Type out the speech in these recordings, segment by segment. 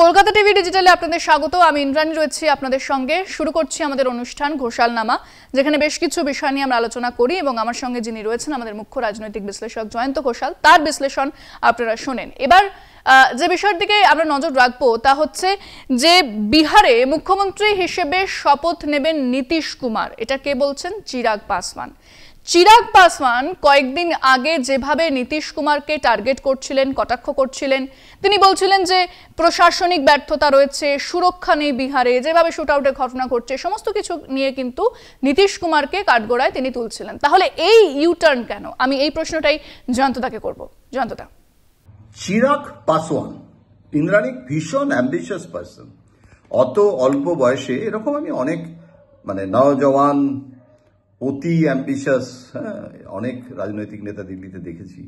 Kolkata TV ডিজিটালে আপনাদের স্বাগত। আমি ইন্দ্রাণী রয়েছি আপনাদের সঙ্গে। শুরু করছি আমাদের অনুষ্ঠান ঘোষালনামা, যেখানে বেশ কিছু বিষয় নিয়ে আমরা আলোচনা করি এবং আমার সঙ্গে যিনি রয়েছেন আমাদের মুখ্য রাজনৈতিক বিশ্লেষক জয়ন্ত ঘোষাল, তার বিশ্লেষণ আপনারা শোনেন। এবার যে বিষয়ের দিকে আমরা নজর রাখবো তা হচ্ছে যে বিহারে মুখ্যমন্ত্রী হিসেবে শপথ নেবেন নীতিশ কুমার। এটা কে বলছেন? চিরাগ পাসওয়ান। চিরাগ পাসওয়ান কয়েকদিন আগে যেভাবে নীতিশ কুমারকে টার্গেট করছিলেন, কটাক্ষ করছিলেন, তিনি বলছিলেন যে প্রশাসনিক ব্যর্থতা রয়েছে, সুরক্ষা নেই বিহারে, যেভাবে শুট আউটের ঘটনা ঘটছে, সমস্ত কিছু নিয়ে কিন্তু নীতিশ কুমারকে কাঠগড়ায় তিনি তুলছিলেন। তাহলে এই ইউটার্ন কেন? আমি এই প্রশ্নটাই জয়ন্তদাকে করব। জয়ন্তদা, চিরাগ পাসওয়ান ইন্দ্রাণী ভীষণ অ্যাম্বিশিয়াস পার্সন। অত অল্প বয়সে এরকম আমি অনেক নওজওয়ান অতি অ্যাম্বিশাস অনেক রাজনৈতিক নেতা দিল্লিতে দেখেছি।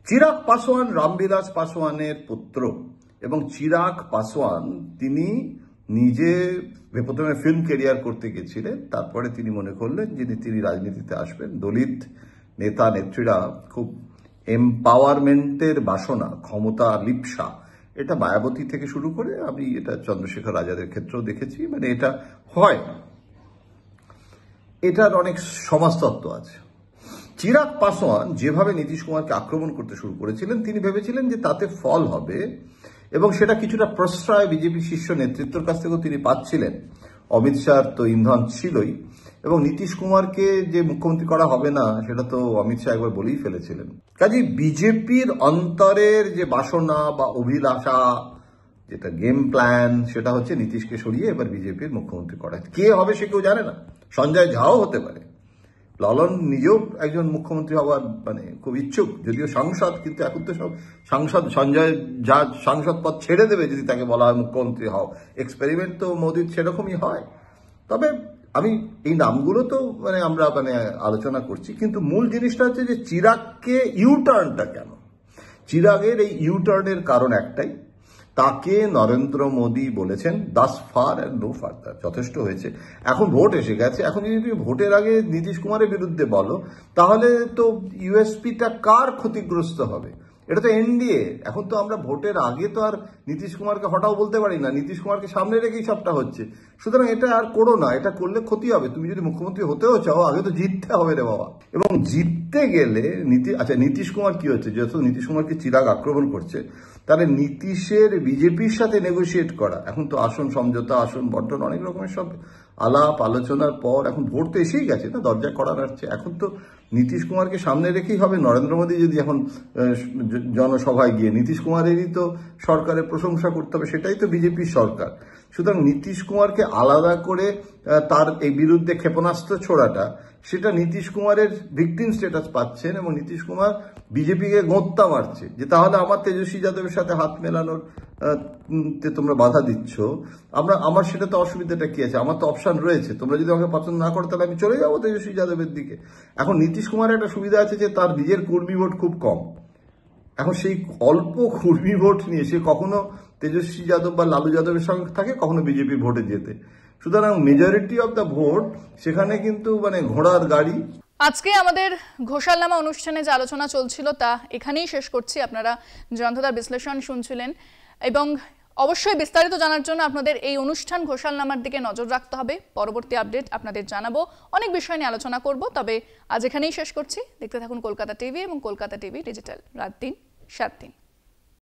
চিরাগ পাসওয়ান রামবিলাস পাসওয়ানের পুত্র এবং চিরাগ পাসওয়ান তিনি নিজে প্রথমে ফিল্ম ক্যারিয়ার করতে গেছিলেন, তারপরে তিনি মনে করলেন যে তিনি রাজনীতিতে আসবেন। দলিত নেতা নেত্রীরা খুব এম্পাওয়ারমেন্টের বাসনা, ক্ষমতা লিপ্সা, এটা মায়াবতী থেকে শুরু করে আমি এটা চন্দ্রশেখর আজাদের ক্ষেত্রেও দেখেছি। এটা হয়, এটার অনেক সমাজতত্ত্ব আছে। চিরাগ পাসওয়ান যেভাবে নীতিশ কুমারকে আক্রমণ করতে শুরু করেছিলেন, তিনি ভেবেছিলেন যে তাতে ফল হবে এবং সেটা কিছুটা প্রশ্রয় বিজেপি শীর্ষ নেতৃত্বের কাছ থেকেও তিনি পাচ্ছিলেন। অমিত শাহর তো ইন্ধন ছিলই এবং নীতিশ কুমারকে যে মুখ্যমন্ত্রী করা হবে না সেটা তো অমিত শাহ একবার বলেই ফেলেছিলেন। কাজেই বিজেপির অন্তরের যে বাসনা বা অভিলাষা, যেটা গেম প্ল্যান, সেটা হচ্ছে নীতিশকে সরিয়ে এবার বিজেপির মুখ্যমন্ত্রী করা। কে হবে সে কেউ জানে না, সঞ্জয় ঝাও হতে পারে। ললন নিজেও একজন মুখ্যমন্ত্রী হওয়ার খুব ইচ্ছুক, যদিও সাংসদ, কিন্তু এখন তো সব সাংসদ, সঞ্জয় ঝা সাংসদ পদ ছেড়ে দেবে যদি তাকে বলা হয় মুখ্যমন্ত্রী হও। এক্সপেরিমেন্ট তো মোদির সেরকমই হয়। তবে আমি এই নামগুলো তো আমরা আলোচনা করছি, কিন্তু মূল জিনিসটা হচ্ছে যে চিরাগকে ইউটার্নটা কেন। চিরাগের এই ইউটার্নের কারণ একটাই, তাকে নরেন্দ্র মোদী বলেছেন thus far and no further, যথেষ্ট হয়েছে, এখন ভোট এসে গেছে। এখন যদি তুমি ভোটের আগে নীতিশ কুমারের বিরুদ্ধে বলো, তাহলে তো ইউএসপিটা কার ক্ষতিগ্রস্ত হবে? এটা তো এনডিএ। এখন তো আমরা ভোটের আগে তো আর নীতিশ কুমারকে হটাও বলতে পারি না, নীতিশ কুমারকে সামনে রেখেই সবটা হচ্ছে। সুতরাং এটা আর করো না, এটা করলে ক্ষতি হবে। তুমি যদি মুখ্যমন্ত্রী হতেও চাও, আগে তো জিততে হবে রে বাবা। এবং জিততে গেলে নীতিশ কুমার কি হচ্ছে, যেহেতু নীতিশ কুমারকে চিরাগ আক্রমণ করছে, তাহলে নীতিশের বিজেপির সাথে নেগোসিয়েট করা, এখন তো আসন সমঝোতা, আসন বন্টন, অনেক রকমের সব আলাপ আলোচনার পর এখন ভোট তো এসেই গেছে না, দরজা করা নাড়ছে। এখন তো নীতিশ কুমারকে সামনে রেখেই হবে। নরেন্দ্র মোদী যদি এখন জনসভায় গিয়ে নীতিশ কুমারেরই তো সরকারের প্রশংসা করতে হবে, সেটাই তো বিজেপির সরকার। সুতরাং নীতিশ কুমারকে আলাদা করে তার এই বিরুদ্ধে ক্ষেপণাস্ত্র ছোড়াটা, সেটা নীতিশ কুমারের ভিকটিম স্ট্যাটাস পাচ্ছেন এবং নীতিশ কুমার বিজেপিকে গোঁত্তা মারছে যে তাহলে আমার তেজস্বী যাদবের সাথে হাত মেলানোর তোমরা বাধা দিচ্ছ, আমার সেটা তো অসুবিধাটা কি আছে? আমার তো অপশন রয়েছে, তোমরা যদি আমাকে পছন্দ না করো তাহলে আমি চলে যাবো তেজস্বী যাদবের দিকে। এখন নীতিশ কুমারের একটা সুবিধা আছে যে তার নিজের কর্মী ভোট খুব কম। এখন সেই অল্প কর্মী ভোট নিয়ে সে কখনো তেজস্বী যাদব বা লালু যাদবের সঙ্গে থাকে, কখনো বিজেপি ভোটে যেতে। সুতরাং মেজরিটি অফ দ্য ভোট সেখানে কিন্তু ঘোড়ার গাড়ি। আজকে আমাদের ঘোষালনামা অনুষ্ঠানে যে আলোচনা চলছিল তা এখানেই শেষ করছি। আপনারা জয়ন্তদার বিশ্লেষণ শুনছিলেন এবং অবশ্যই বিস্তারিত জানার জন্য আপনাদের এই অনুষ্ঠান ঘোষালনামার দিকে নজর রাখতে হবে। পরবর্তী আপডেট আপনাদের জানাবো, অনেক বিষয় নিয়ে আলোচনা করব। তবে আজ এখানেই শেষ করছি। দেখতে থাকুন কলকাতা টিভি এবং কলকাতা টিভি ডিজিটাল, রাত ৩, ৭ দিন।